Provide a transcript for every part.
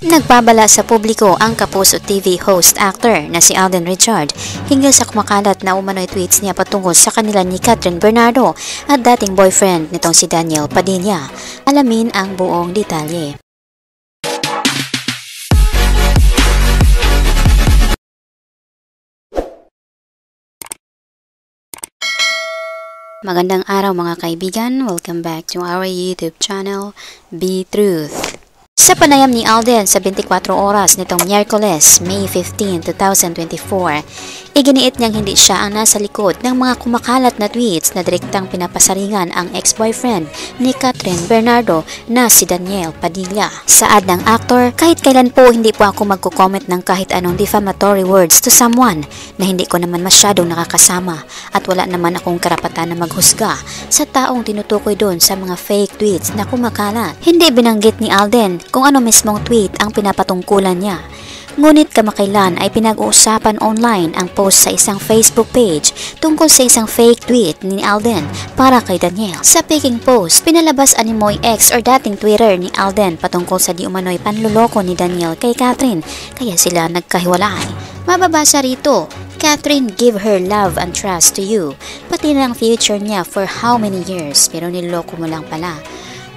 Nagbabala sa publiko ang Kapuso TV host-actor na si Alden Richard hinggil sa kumakalat na umano'y tweets niya patungkol sa kanila ni Catherine Bernardo at dating boyfriend nitong si Daniel Padilla. Alamin ang buong detalye. Magandang araw mga kaibigan, welcome back to our YouTube channel, Be Truth. Sa panayam ni Alden sa 24 oras nitong Miyerkules, May 15, 2024, iginiit niyang hindi siya ang nasa likod ng mga kumakalat na tweets na direktang pinapasaringan ang ex-boyfriend ni Catherine Bernardo na si Daniel Padilla. Saad ng aktor, kahit kailan po hindi po ako magko-comment ng kahit anong defamatory words to someone na hindi ko naman masyadong nakakasama at wala naman akong karapatan na maghusga sa taong tinutukoy doon sa mga fake tweets na kumakalat. Hindi binanggit ni Alden kung ano mismong tweet ang pinapatungkulan niya. Ngunit kamakailan ay pinag-uusapan online ang post sa isang Facebook page tungkol sa isang fake tweet ni Alden para kay Daniel. Sa peking post, pinalabas animoy ex or dating Twitter ni Alden patungkol sa di umano'y panluloko ni Daniel kay Catherine kaya sila nagkahiwalay. Mababasa rito, Catherine give her love and trust to you, pati na ang future niya for how many years pero niloko mo lang pala.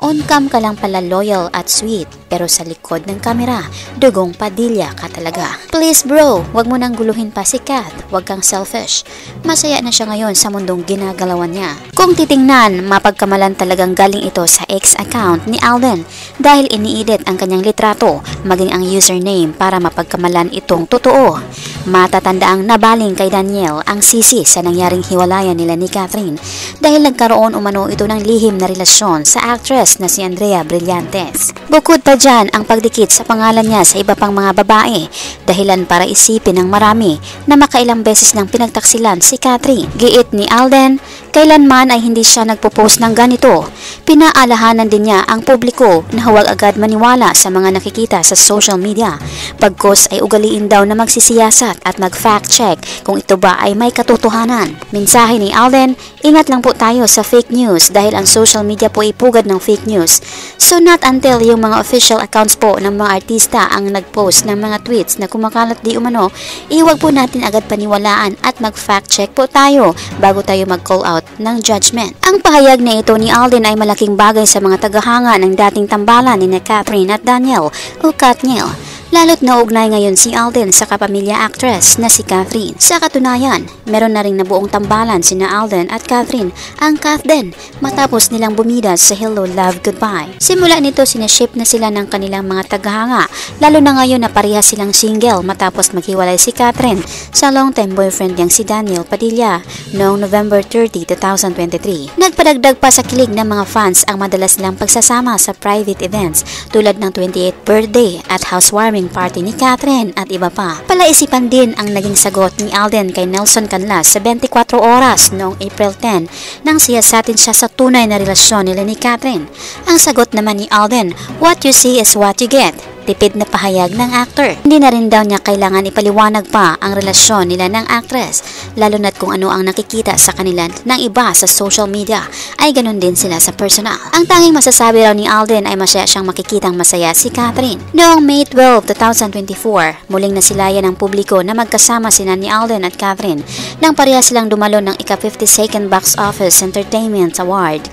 On-cam ka lang pala loyal at sweet, pero sa likod ng kamera, dugong Padilla ka talaga. Please bro, wag mo nang guluhin pa si Kat, wag kang selfish. Masaya na siya ngayon sa mundong ginagalawan niya. Kung titingnan, mapagkamalan talagang galing ito sa ex account ni Alden dahil iniedit ang kanyang litrato, maging ang username para mapagkamalan itong totoo. Matatandaang nabaling kay Daniel ang sisi sa nangyaring hiwalayan nila ni Catherine dahil nagkaroon umano ito ng lihim na relasyon sa actress na si Andrea Brillantes. Bukod pa dyan ang pagdikit sa pangalan niya sa iba pang mga babae, dahilan para isipin ng marami na makailang beses nang pinagtaksilan si Catherine. Giit ni Alden, kailanman ay hindi siya nagpo-post ng ganito. Pinaalahanan din niya ang publiko na huwag agad maniwala sa mga nakikita sa social media. Pagkos ay ugaliin daw na magsisiyasat at mag-fact check kung ito ba ay may katotohanan. Mensahe ni Alden, ingat lang po tayo sa fake news dahil ang social media po ay pugad ng fake news. So not until yung mga official accounts po ng mga artista ang nag-post ng mga tweets na kumakalat di umano, iwag po natin agad paniwalaan at mag-fact check po tayo bago tayo mag-call out ng judgment. Ang pahayag na ito ni Alden ay malaking bagay sa mga tagahanga ng dating tambalan ni Catherine at Daniel o Katniel. Lalo't naugnay ngayon si Alden sa kapamilya actress na si Catherine. Sa katunayan, meron na ring nabuong tambalan sina Alden at Catherine ang Kathden matapos nilang bumida sa Hello Love Goodbye. Simula nito sinaship na sila ng kanilang mga tagahanga, lalo na ngayon na parehas silang single matapos maghiwalay si Catherine sa long-time boyfriend niyang si Daniel Padilla noong November 30, 2023. Nagpadagdag pa sa kilig ng mga fans ang madalas nilang pagsasama sa private events tulad ng 28th birthday at housewarming party ni Catherine at iba pa. Palaisipan din ang naging sagot ni Alden kay Nelson Canlas sa 24 oras noong April 10 nang siyasatin siya sa tunay na relasyon nila ni Catherine. Ang sagot naman ni Alden, what you see is what you get. Tipid na pahayag ng actor. Hindi na rin daw niya kailangan ipaliwanag pa ang relasyon nila ng actress, lalo na't kung ano ang nakikita sa kanila ng iba sa social media ay ganun din sila sa personal. Ang tanging masasabi raw ni Alden ay masaya siyang makikitang masaya si Catherine. Noong May 12, 2024, muling nasilayan ng publiko na magkasama sina ni Alden at Catherine nang pareha silang dumalo ng ika-52nd Box Office Entertainment Award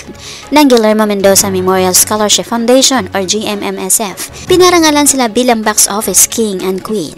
ng Guillermo Mendoza Memorial Scholarship Foundation or GMMSF. Pinarangalan sila bilang box office king and queen.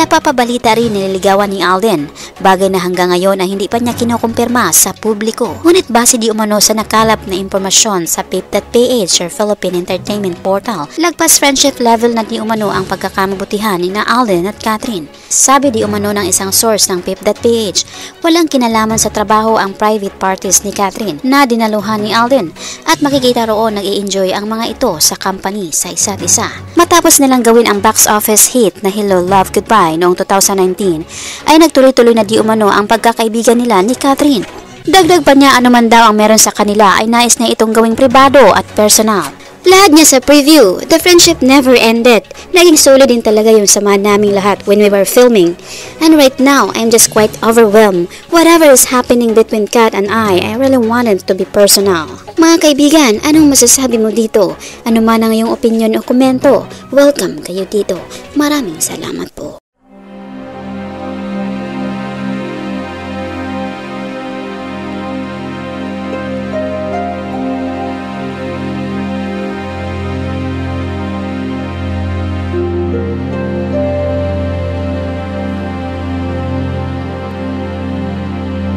Napapabalita rin nililigawan ni Alden, bagay na hanggang ngayon ay hindi pa niya kinukumpirma sa publiko. Ngunit base di umano sa nakalap na impormasyon sa PIP.ph or Philippine Entertainment Portal, lagpas friendship level na di umano ang pagkakamabutihan ni na Alden at Catherine. Sabi di umano ng isang source ng PIP.ph, walang kinalaman sa trabaho ang private parties ni Catherine na dinaluhan ni Alden at makikita roon nag-i-enjoy ang mga ito sa company sa isa't isa. Matapos nilang gawin ang box office hit na Hello Love Goodbye noong 2019, ay nagtuloy-tuloy na di umano ang pagkakaibigan nila ni Catherine. Dagdag pa niya anuman daw ang meron sa kanila ay nais na itong gawing pribado at personal. Lahat niya sa preview. The friendship never ended. Naging solid din talaga yung samahan naming lahat when we were filming. And right now, I'm just quite overwhelmed. Whatever is happening between Kat and I really want it to be personal. Mga kaibigan, anong masasabi mo dito? Ano man ang iyong opinion o komento? Welcome kayo dito. Maraming salamat po.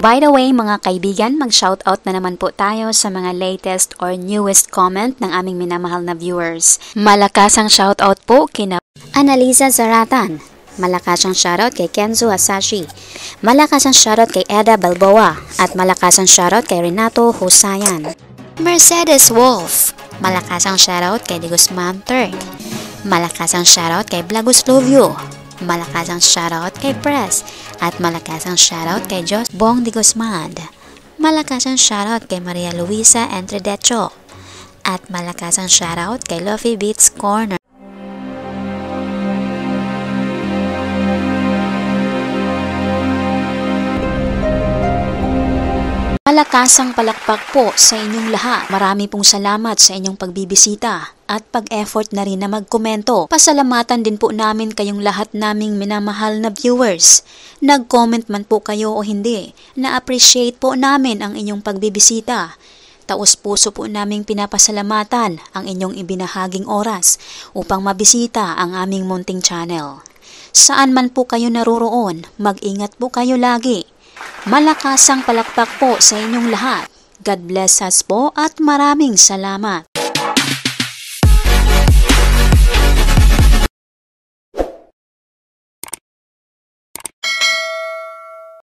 By the way mga kaibigan, mag-shoutout na naman po tayo sa mga latest or newest comment ng aming minamahal na viewers. Malakas ang shoutout po kina Annalisa Zaratan. Malakas ang shoutout kay Kenzo Hasashi. Malakas ang shoutout kay Eda Balboa. At malakas ang shoutout kay Renato Husayan. Mercedes Wolf. Malakas ang shoutout kay De Guzman III. Malakas ang shoutout kay Blagoslovio. Malakas ang shoutout kay Press. At malakas ang shoutout kay Jos Bong de Guzman. Malakas ang shoutout kay Maria Luisa Entredecho. At malakas ang shoutout kay Luffy Beats Corner. Malakasang palakpak po sa inyong lahat. Marami pong salamat sa inyong pagbibisita at pag-effort na rin na magkomento. Pasalamatan din po namin kayong lahat naming minamahal na viewers. Nag-comment man po kayo o hindi, na-appreciate po namin ang inyong pagbibisita. Taos puso po naming pinapasalamatan ang inyong ibinahaging oras upang mabisita ang aming munting channel. Saan man po kayo naroroon, mag-ingat po kayo lagi. Malakasang palakpak po sa inyong lahat. God bless us po at maraming salamat.